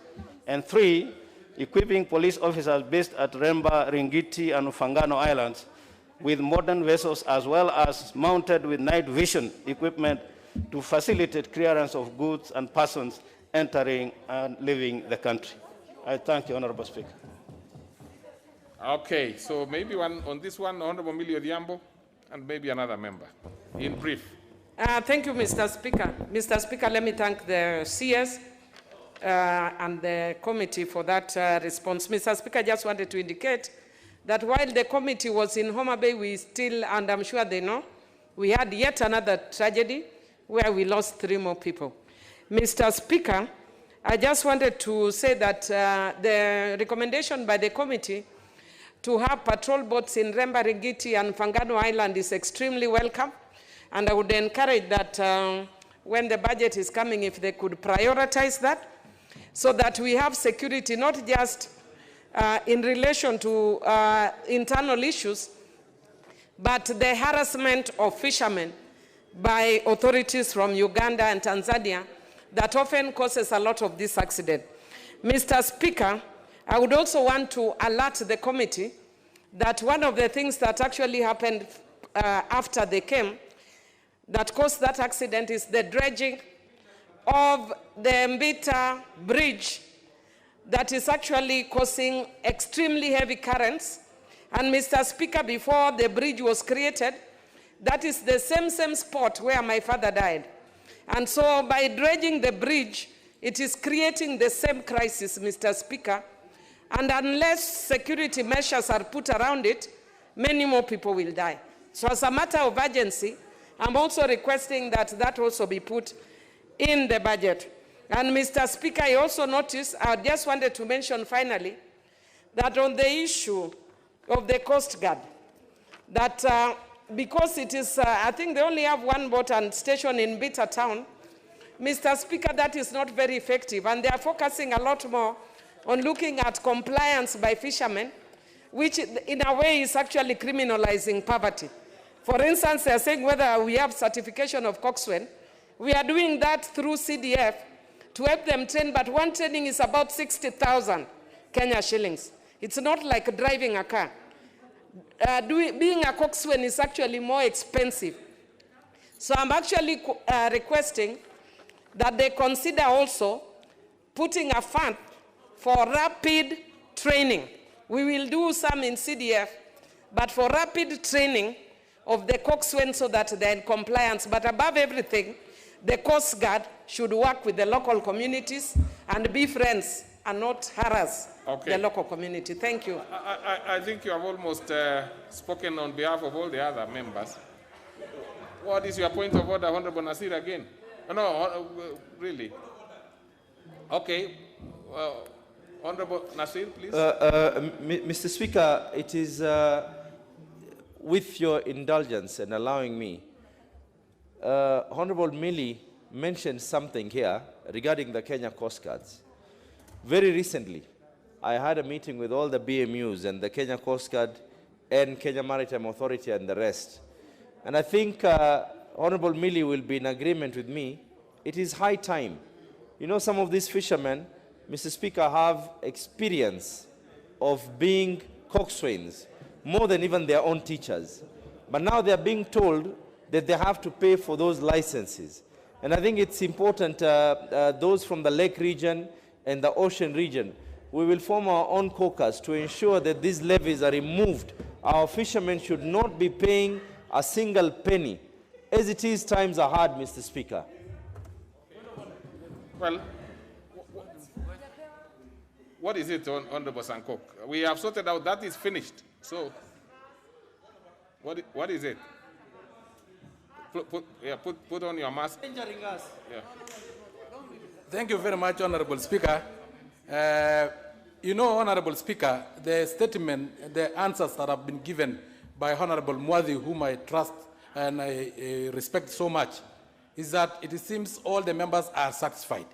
And 3, equipping police officers based at Remba, Ringiti, and Ufangano Islands with modern vessels as well as mounted with night vision equipment to facilitate clearance of goods and persons entering and leaving the country. I thank you, Honorable Speaker. Okay, so maybe one on this one, Honorable Millie Odhiambo, and maybe another member. In brief. Thank you, Mr. Speaker. Mr. Speaker, let me thank the CS and the committee for that response. Mr. Speaker, I just wanted to indicate that while the committee was in Homa Bay, we still, and I'm sure they know, we had yet another tragedy where we lost 3 more people. Mr. Speaker, I just wanted to say that the recommendation by the committee to have patrol boats in Remba, Ringiti, and Fangano Island is extremely welcome. And I would encourage that when the budget is coming, if they could prioritize that, so that we have security, not just in relation to internal issues, but the harassment of fishermen by authorities from Uganda and Tanzania that often causes a lot of this accident. Mr. Speaker, I would also want to alert the committee that one of the things that actually happened after they came that caused that accident is the dredging of the Mbita bridge that is actually causing extremely heavy currents. And Mr. Speaker, before the bridge was created, that is the same spot where my father died. And so by dredging the bridge, it is creating the same crisis, Mr. Speaker. And unless security measures are put around it, many more people will die. So as a matter of urgency, I'm also requesting that that also be put in the budget. And Mr. Speaker, I also noticed, I just wanted to mention finally, that on the issue of the Coast Guard, that because it is, I think they only have 1 boat and station in Mbita town, Mr. Speaker, that is not very effective. And they are focusing a lot more on looking at compliance by fishermen, which in a way is actually criminalizing poverty. For instance, they are saying whether we have certification of coxswain. We are doing that through CDF to help them train, but one training is about 60,000 Kenya shillings. It's not like driving a car. Being a coxswain is actually more expensive. So I'm actually requesting that they consider also putting a fund for rapid training. We will do some in CDF, but for rapid training of the coxswain so that they're in compliance. But above everything, the Coast Guard should work with the local communities and be friends and not harass the local community. Thank you. I think you have almost spoken on behalf of all the other members. What is your point of order, Honorable Nasir, again? No, really. Okay. Honorable Nasir, please. Mr. Speaker, it is with your indulgence and allowing me, Honorable Millie mentioned something here regarding the Kenya Coast Guards. Very recently, I had a meeting with all the BMUs and the Kenya Coast Guard and Kenya Maritime Authority and the rest. And I think Honorable Millie will be in agreement with me. It is high time. You know, some of these fishermen, Mr. Speaker, have experience of being coxswains, more than even their own teachers. But now they are being told that they have to pay for those licenses. And I think it's important, those from the lake region and the ocean region, we will form our own caucus to ensure that these levies are removed. Our fishermen should not be paying a single penny. As it is, times are hard, Mr. Speaker. Well, what is it, Honorable Sankok? We have sorted out that is finished. So, what is it? Put on your mask. Injuring us. Yeah. Thank you very much, Honorable Speaker. You know, Honorable Speaker, the statement, the answers that have been given by Honorable Mwadhi, whom I trust and I respect so much, is that it seems all the members are satisfied.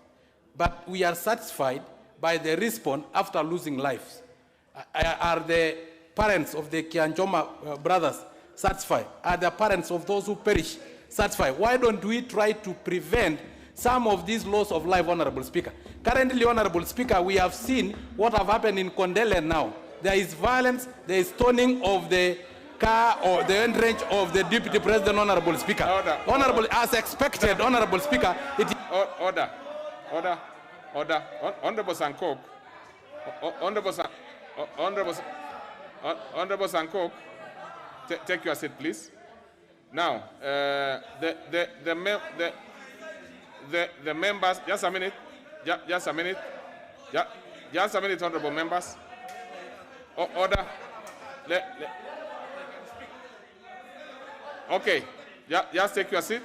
But we are satisfied by the response after losing lives. Are the parents of the Kianjoma brothers satisfied? Are the parents of those who perish satisfied? Why don't we try to prevent some of these loss of life, Honorable Speaker. Currently, Honorable Speaker, we have seen what have happened in Kondele now. There is violence, there is stoning of the car or the entrance of the Deputy President, Honorable Speaker. Order. Honorable, as expected, Honorable Speaker, Order. Honorable Sankok. Honorable Sankok, take your seat, please. Now, the members, just a minute, just a minute, just a minute, honorable members. Order. Okay, just take your seat.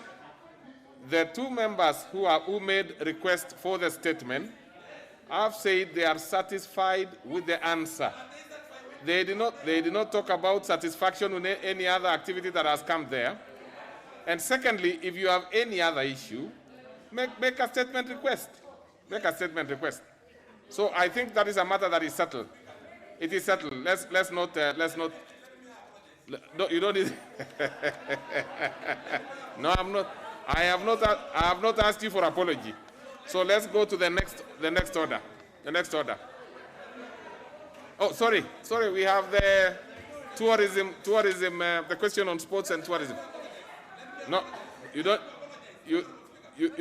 The two members who made request for the statement have said they are satisfied with the answer. They did not talk about satisfaction with any other activity that has come there. And secondly, if you have any other issue, make a statement request. Make a statement request. So I think that is a matter that is settled. It is settled. Let's not. No, you don't need. No, I'm not. I have not asked you for apology. So let's go to the next order. The next order. Oh, sorry. We have the tourism. The question on sports and tourism. No, you don't.